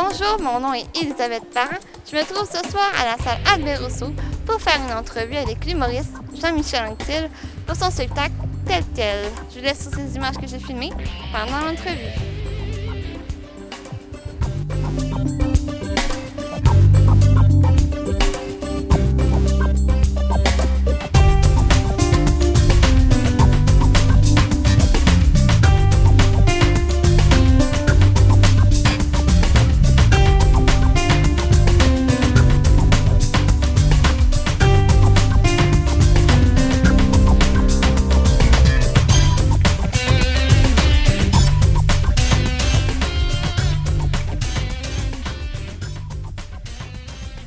Bonjour, mon nom est Elisabeth Parent. Je me trouve ce soir à la salle Albert Rousseau pour faire une entrevue avec l'humoriste Jean-Michel Anctil pour son spectacle Tel quel. Je vous laisse sur ces images que j'ai filmées pendant l'entrevue.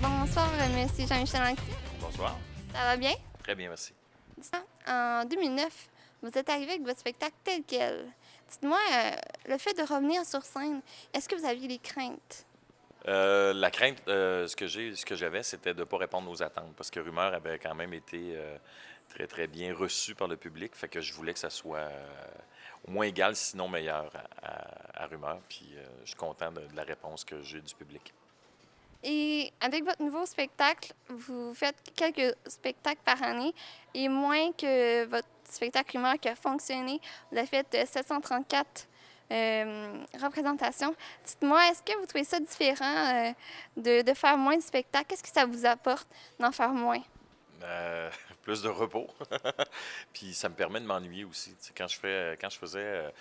Bonsoir, monsieur Jean-Michel Anctil. Bonsoir. Ça va bien? Très bien, merci. En 2009, vous êtes arrivé avec votre spectacle Tel quel. Dites-moi, le fait de revenir sur scène, est-ce que vous aviez des craintes? La crainte, ce que j'avais, c'était de ne pas répondre aux attentes, parce que Rumeur avait quand même été très, très bien reçu par le public. Fait que je voulais que ça soit au moins égal, sinon meilleur à Rumeur. Puis je suis content de la réponse que j'ai du public. Et avec votre nouveau spectacle, vous faites quelques spectacles par année et moins que votre spectacle Humeur qui a fonctionné. Vous avez fait 734 représentations. Dites-moi, est-ce que vous trouvez ça différent de faire moins de spectacles? Qu'est-ce que ça vous apporte d'en faire moins? Plus de repos. Puis ça me permet de m'ennuyer aussi. Tu sais, quand je faisais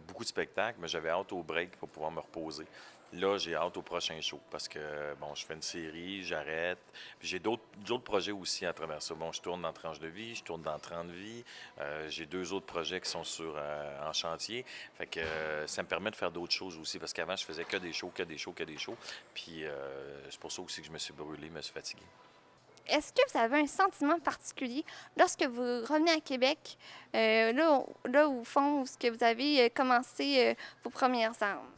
beaucoup de spectacles, mais j'avais hâte au break pour pouvoir me reposer. Là, j'ai hâte au prochain show parce que, bon, je fais une série, j'arrête. Puis j'ai d'autres projets aussi à travers ça. Bon, je tourne dans Tranche de vie, je tourne dans 30 vies. J'ai 2 autres projets qui sont en chantier. Fait que ça me permet de faire d'autres choses aussi parce qu'avant, je faisais que des shows, que des shows, que des shows. Puis c'est pour ça aussi que je me suis brûlé, me suis fatigué. Est-ce que vous avez un sentiment particulier lorsque vous revenez à Québec, là au fond, où ce que vous avez commencé vos premières armes?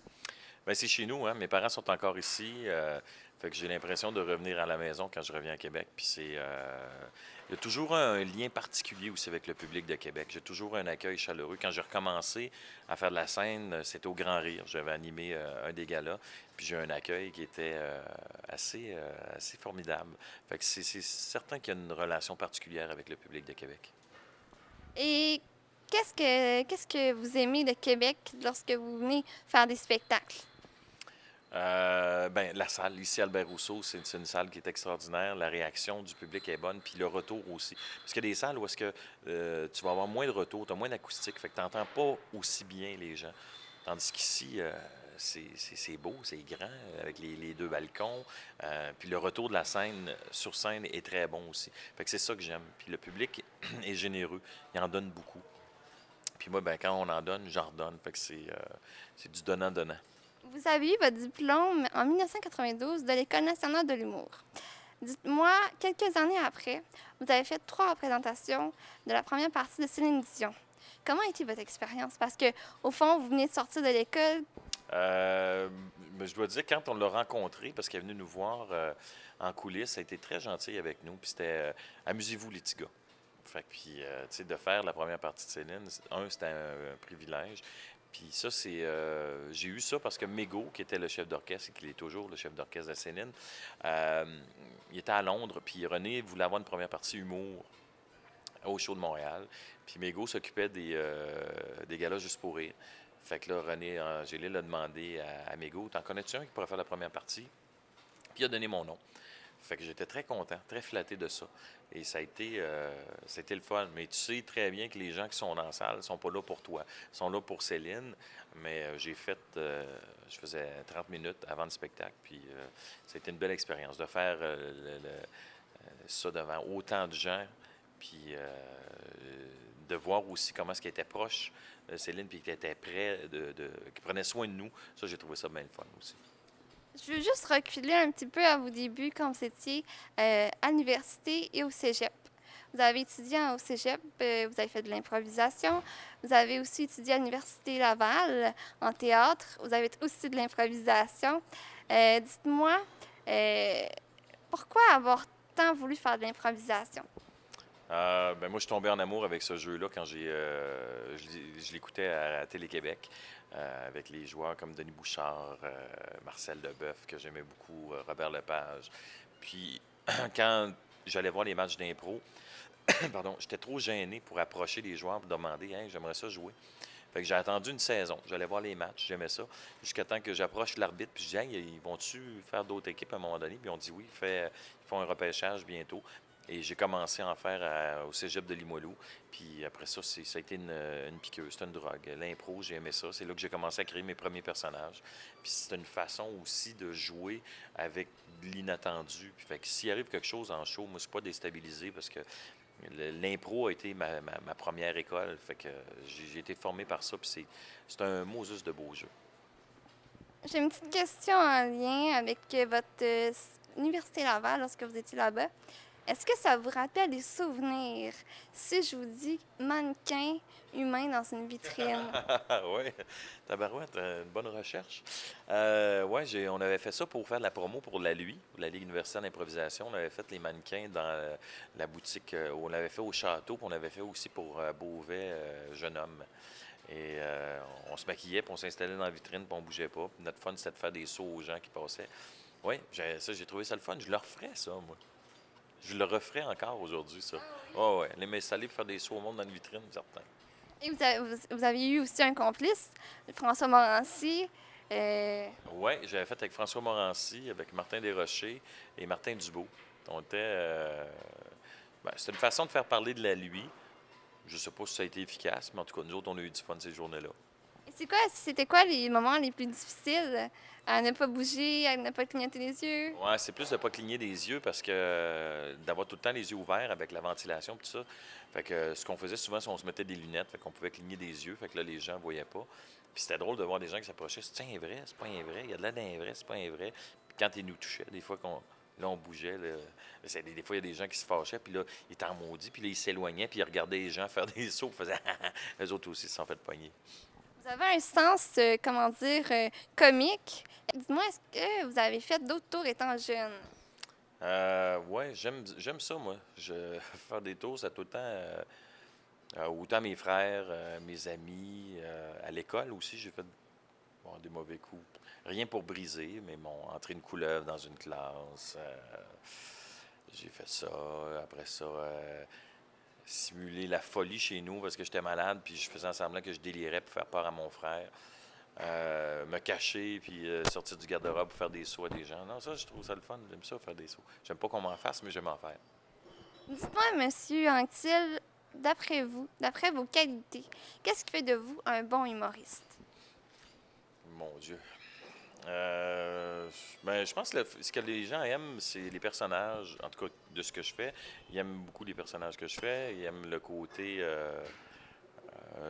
Bien, c'est chez nous, hein. Mes parents sont encore ici. Fait que j'ai l'impression de revenir à la maison quand je reviens à Québec. Puis il y a toujours un lien particulier aussi avec le public de Québec. J'ai toujours un accueil chaleureux. Quand j'ai recommencé à faire de la scène, c'était au Grand Rire. J'avais animé un des galas. Puis j'ai eu un accueil qui était assez formidable. Fait que c'est certain qu'il y a une relation particulière avec le public de Québec. Et qu'est-ce que vous aimez de Québec lorsque vous venez faire des spectacles? Ben, la salle, ici, Albert Rousseau, c'est une salle qui est extraordinaire. La réaction du public est bonne, puis le retour aussi. Parce qu'il y a des salles où est-ce que tu vas avoir moins de retour, tu as moins d'acoustique, fait que tu n'entends pas aussi bien les gens. Tandis qu'ici, c'est beau, c'est grand, avec les 2 balcons. Puis le retour de la scène sur scène est très bon aussi. Fait que c'est ça que j'aime. Puis le public est généreux, il en donne beaucoup. Puis moi, ben, quand on en donne, j'en redonne. Fait que c'est du donnant-donnant. Vous avez eu votre diplôme en 1992 de l'École nationale de l'humour. Dites-moi, quelques années après, vous avez fait 3 représentations de la première partie de Céline Dion. Comment a été votre expérience? Parce que, au fond, vous venez de sortir de l'école. Mais je dois dire, quand on l'a rencontré, parce qu'elle est venue nous voir en coulisses, ça a été très gentil avec nous. Puis c'était amusez-vous, les petits gars. Fait que, puis, tu sais, de faire la première partie de Céline, c'était un privilège. Puis ça, j'ai eu ça parce que Mégo, qui était le chef d'orchestre et qui est toujours le chef d'orchestre de Céline, il était à Londres, puis René voulait avoir une première partie humour au show de Montréal. Puis Mégo s'occupait des galas juste pour rire. Fait que là, René Angélil a demandé à Mégo, t'en connais-tu un qui pourrait faire la première partie? Puis il a donné mon nom. Fait que j'étais très content, très flatté de ça. Et ça a été le fun. Mais tu sais très bien que les gens qui sont dans la salle ne sont pas là pour toi. Ils sont là pour Céline. Mais je faisais 30 minutes avant le spectacle. Puis ça a été une belle expérience de faire ça devant autant de gens. Puis de voir aussi comment est-ce qu'elle était proche de Céline, puis qu'elle était près, qui prenait soin de nous. Ça, j'ai trouvé ça bien le fun aussi. Je veux juste reculer un petit peu à vos débuts quand vous étiez à l'université et au cégep. Vous avez étudié au cégep, vous avez fait de l'improvisation. Vous avez aussi étudié à l'Université Laval en théâtre. Vous avez aussi de l'improvisation. Dites-moi, pourquoi avoir tant voulu faire de l'improvisation? Ben moi, je suis tombé en amour avec ce jeu-là quand je l'écoutais à Télé-Québec avec les joueurs comme Denis Bouchard, Marcel Leboeuf, que j'aimais beaucoup, Robert Lepage. Puis, quand j'allais voir les matchs d'impro, pardon, j'étais trop gêné pour approcher les joueurs pour demander, Hey, j'aimerais ça jouer. Fait que j'ai attendu une saison. J'allais voir les matchs, j'aimais ça. Jusqu'à temps que j'approche l'arbitre, puis je dis, Hey, ils vont-tu faire d'autres équipes à un moment donné? Puis on dit oui, ils font un repêchage bientôt. Et j'ai commencé à en faire au cégep de Limoilou. Puis après ça, ça a été une piqûre, c'était une drogue. L'impro, j'ai aimé ça. C'est là que j'ai commencé à créer mes premiers personnages. Puis c'est une façon aussi de jouer avec l'inattendu. Puis fait que s'il arrive quelque chose en show, moi, c'est pas déstabilisé parce que l'impro a été ma première école. Fait que j'ai été formé par ça. Puis c'est un Moses de beau jeu. J'ai une petite question en lien avec votre université Laval lorsque vous étiez là-bas. Est-ce que ça vous rappelle des souvenirs si je vous dis mannequin humain dans une vitrine? Oui, tabarouette, une bonne recherche. Ouais, on avait fait ça pour faire de la promo pour la LUI, la Ligue universitaire d'improvisation. On avait fait les mannequins dans la boutique, on l'avait fait au château, puis on l'avait fait aussi pour Beauvais, jeune homme. Et on se maquillait, puis on s'installait dans la vitrine, puis on bougeait pas. Puis notre fun, c'était de faire des sauts aux gens qui passaient. Oui, j'ai trouvé ça le fun. Je le referais, ça, moi. Je le referais encore aujourd'hui, ça. Oh, ouais, aller m'installer pour faire des sauts au monde dans une vitrine, certain. Et vous avez eu aussi un complice, François Morancy. Oui, j'avais fait avec François Morancy, avec Martin Desrochers et Martin Dubois. On était. C'était une façon de faire parler de la lui. Je sais pas si ça a été efficace, mais en tout cas, nous autres, on a eu du fun ces journées-là. Et c'était quoi les moments les plus difficiles à ne pas bouger, à ne pas clignoter les yeux? Ouais, c'est plus de pas cligner des yeux parce que d'avoir tout le temps les yeux ouverts avec la ventilation et tout ça. Fait que ce qu'on faisait souvent, c'est qu'on se mettait des lunettes, fait qu'on pouvait cligner des yeux, fait que là, les gens voyaient pas. Puis c'était drôle de voir des gens qui s'approchaient. C'est un vrai, c'est pas un vrai. Il y a de là d'un vrai, c'est pas un vrai. Puis quand ils nous touchaient, des fois là, on bougeait. Là, des fois, il y a des gens qui se fâchaient, puis là, ils étaient en maudit, puis là, ils s'éloignaient, puis ils regardaient les gens faire des sauts, puis ils faisaient les autres aussi se sont fait pogner. Vous avez un sens, comment dire, comique. Dites-moi, est-ce que vous avez fait d'autres tours étant jeune? Ouais, j'aime ça, moi. Faire des tours, ça tout le temps. Autant mes frères, mes amis, à l'école aussi, j'ai fait des mauvais coups. Rien pour briser, mais bon, entrer une couleuvre dans une classe, j'ai fait ça. Après ça, simuler la folie chez nous parce que j'étais malade, puis je faisais semblant que je délirais pour faire peur à mon frère. Me cacher, puis sortir du garde-robe pour faire des sauts à des gens. Non, ça, je trouve ça le fun. J'aime ça, faire des sauts. J'aime pas qu'on m'en fasse, mais j'aime en faire. Dites-moi, Monsieur Anctil, d'après vous, d'après vos qualités, qu'est-ce qui fait de vous un bon humoriste? Mon Dieu. Je pense que ce que les gens aiment, c'est les personnages, en tout cas de ce que je fais. Ils aiment beaucoup les personnages que je fais. Ils aiment le côté.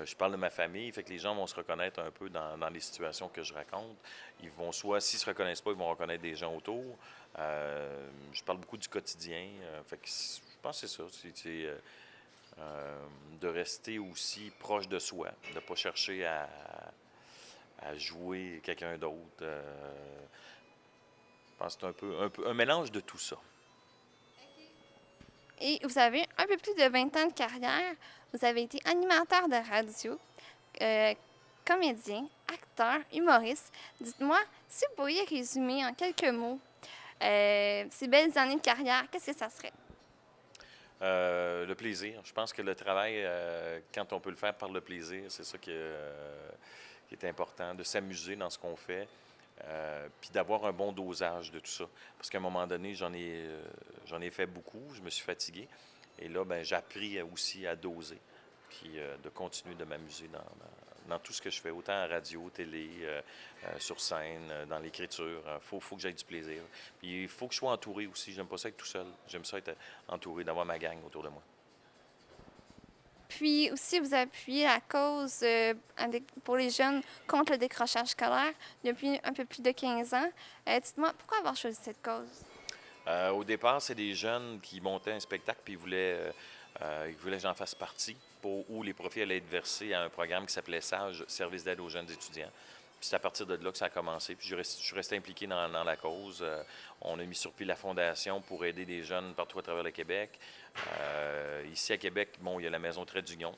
Je parle de ma famille, fait que les gens vont se reconnaître un peu dans les situations que je raconte. Ils vont soit, s'ils se reconnaissent pas, ils vont reconnaître des gens autour. Je parle beaucoup du quotidien. Fait que je pense que c'est ça. De rester aussi proche de soi, de ne pas chercher à jouer quelqu'un d'autre. Je pense que c'est un mélange de tout ça. Et vous avez un peu plus de 20 ans de carrière. Vous avez été animateur de radio, euh, comédien, acteur, humoriste. Dites-moi, si vous pourriez résumer en quelques mots ces belles années de carrière, qu'est-ce que ça serait? Le plaisir. Je pense que le travail, quand on peut le faire par le plaisir, c'est ça qui est important, de s'amuser dans ce qu'on fait, puis d'avoir un bon dosage de tout ça. Parce qu'à un moment donné, j'en ai fait beaucoup, je me suis fatigué. Et là, ben, j'ai appris aussi à doser, puis de continuer de m'amuser dans tout ce que je fais, autant à radio, télé, sur scène, dans l'écriture. Faut que j'aie du plaisir. Puis il faut que je sois entouré aussi. J'aime pas ça être tout seul. J'aime ça être entouré, d'avoir ma gang autour de moi. Puis aussi, vous appuyez la cause pour les jeunes contre le décrochage scolaire depuis un peu plus de 15 ans. Dites-moi, pourquoi avoir choisi cette cause? Au départ, c'est des jeunes qui montaient un spectacle puis ils voulaient que j'en fasse partie, où les profits allaient être versés à un programme qui s'appelait SAGE, Service d'aide aux jeunes étudiants. Puis c'est à partir de là que ça a commencé. Puis je suis resté impliqué dans la cause. On a mis sur pied la fondation pour aider des jeunes partout à travers le Québec. Ici à Québec, bon, il y a la Maison Trait d'Union,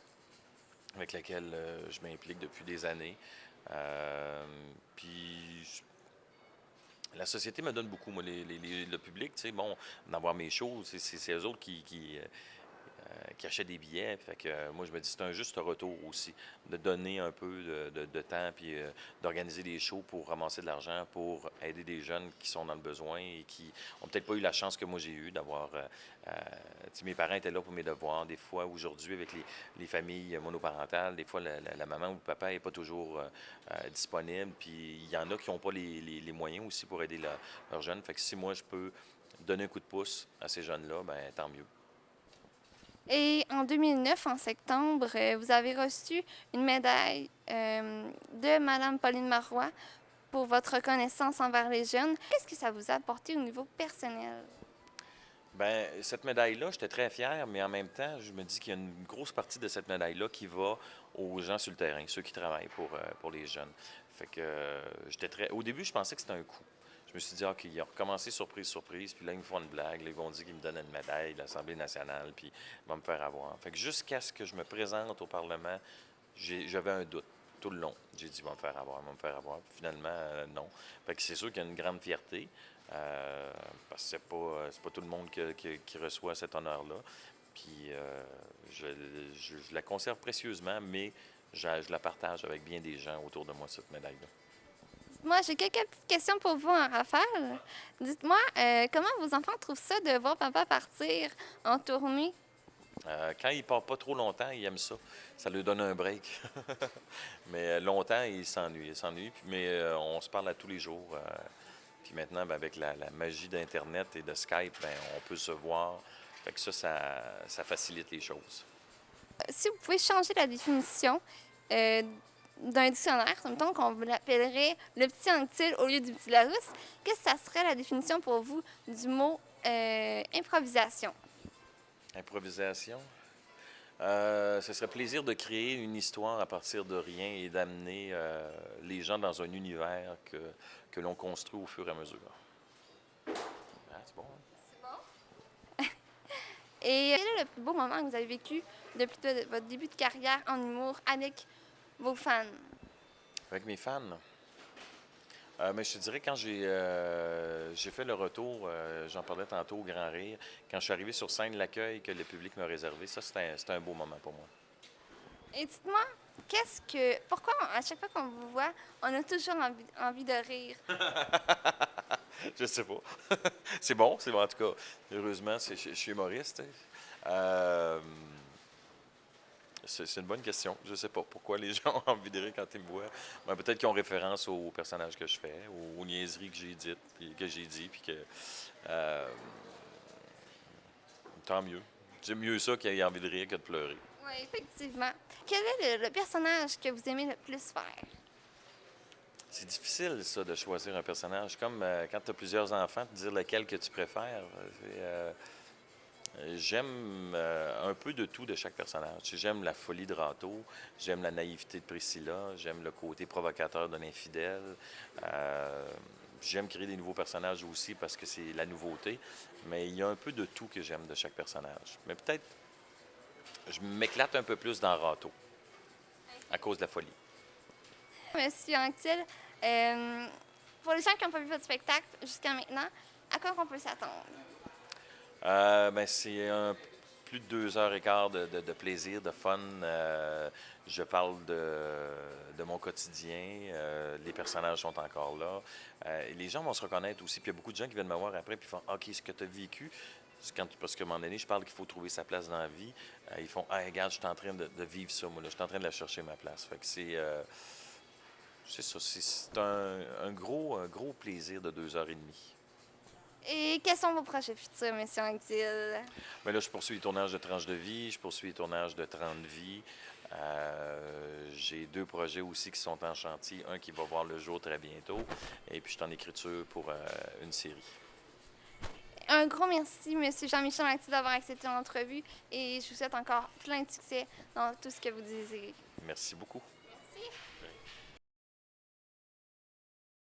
avec laquelle je m'implique depuis des années. Puis la société me donne beaucoup, moi, le public, tu sais, bon, d'avoir mes shows, c'est eux autres qui achètent des billets. Fait que moi, je me dis, c'est un juste retour aussi, de donner un peu de temps, puis d'organiser des shows pour ramasser de l'argent, pour aider des jeunes qui sont dans le besoin et qui ont peut-être pas eu la chance que moi j'ai eue d'avoir. Tu sais, mes parents étaient là pour mes devoirs. Des fois, aujourd'hui, avec les familles monoparentales, des fois, la maman ou le papa n'est pas toujours disponible. Puis il y en a qui n'ont pas les moyens aussi pour aider leurs jeunes. Fait que si moi, je peux donner un coup de pouce à ces jeunes-là, ben tant mieux. Et en 2009, en septembre, vous avez reçu une médaille de Madame Pauline Marois pour votre reconnaissance envers les jeunes. Qu'est-ce que ça vous a apporté au niveau personnel? Ben cette médaille-là, j'étais très fier, mais en même temps, je me dis qu'il y a une grosse partie de cette médaille-là qui va aux gens sur le terrain, ceux qui travaillent pour les jeunes. Fait que j'étais très. Au début, je pensais que c'était un coup. Je me suis dit, OK, ils ont recommencé surprise, surprise, puis là, ils me font une blague, là, ils vont dire qu'ils me donnent une médaille de l'Assemblée nationale, puis ils vont me faire avoir. Fait que jusqu'à ce que je me présente au Parlement, j'avais un doute tout le long. J'ai dit, ils vont me faire avoir, ils vont me faire avoir. Puis finalement, non. Fait que c'est sûr qu'il y a une grande fierté. Parce que c'est pas tout le monde qui reçoit cet honneur-là. Puis je, je la conserve précieusement, mais je la partage avec bien des gens autour de moi, cette médaille-là. Moi, j'ai quelques petites questions pour vous en rafale. Dites-moi, comment vos enfants trouvent ça de voir papa partir en tournée? Quand il part pas trop longtemps, il aime ça. Ça lui donne un break. Mais longtemps, il s'ennuie. Il s'ennuie. Mais on se parle à tous les jours. Puis maintenant, ben, avec la magie d'Internet et de Skype, ben, on peut se voir. Fait que ça facilite les choses. Si vous pouvez changer la définition euh, d'un dictionnaire, mettons qu'on l'appellerait le petit Anctil au lieu du petit Larousse, qu'est-ce que ça serait la définition pour vous du mot improvisation? Improvisation. Ce serait plaisir de créer une histoire à partir de rien et d'amener les gens dans un univers que l'on construit au fur et à mesure. Ah, c'est bon, hein? Et quel est le plus beau moment que vous avez vécu depuis votre début de carrière en humour avec vos fans? Avec mes fans. Mais je te dirais, quand j'ai fait le retour, j'en parlais tantôt au Grand Rire, quand je suis arrivé sur scène, l'accueil que le public m'a réservé, ça, c'était un beau moment pour moi. Et dites-moi, pourquoi à chaque fois qu'on vous voit, on a toujours envie de rire? Je sais pas. C'est bon en tout cas. Heureusement, je suis humoriste, tu sais. Euh, c'est une bonne question. Je sais pas pourquoi les gens ont envie de rire quand ils me voient. Ben, peut-être qu'ils ont référence aux personnages que je fais, aux niaiseries que j'ai dites, puis que j'ai dit, puis que euh, tant mieux. C'est mieux ça qu'ils aient envie de rire que de pleurer. Oui, effectivement. Quel est le personnage que vous aimez le plus faire? C'est difficile, ça, de choisir un personnage. Comme quand tu as plusieurs enfants, de dire lequel que tu préfères. J'aime un peu de tout de chaque personnage. Tu sais, j'aime la folie de Rato, j'aime la naïveté de Priscilla, j'aime le côté provocateur de l'infidèle. J'aime créer des nouveaux personnages aussi parce que c'est la nouveauté. Mais il y a un peu de tout que j'aime de chaque personnage. Mais peut-être, je m'éclate un peu plus dans Rato à cause de la folie. Monsieur Anctil, pour les gens qui n'ont pas vu votre spectacle jusqu'à maintenant, à quoi on peut s'attendre? Ben, c'est plus de 2 heures et quart de plaisir, de fun. Je parle de mon quotidien. Les personnages sont encore là. Et les gens vont se reconnaître aussi. Puis il y a beaucoup de gens qui viennent me voir après puis font OK, ce que tu as vécu. Parce qu'à un moment donné, je parle qu'il faut trouver sa place dans la vie. Ils font Ah, regarde, je suis en train de vivre ça, moi. Là. Je suis en train de la chercher, ma place. Fait que c'est ça. C'est un gros plaisir de 2 heures et demie. Et quels sont vos projets futurs, Monsieur Anctil? Mais là, je poursuis les tournages de Tranches de vie, je poursuis les tournages de 30 vies. J'ai 2 projets aussi qui sont en chantier. Un qui va voir le jour très bientôt. Et puis, je suis en écriture pour une série. Un gros merci, Monsieur Jean-Michel Anctil, d'avoir accepté l'entrevue et je vous souhaite encore plein de succès dans tout ce que vous désirez. Merci beaucoup.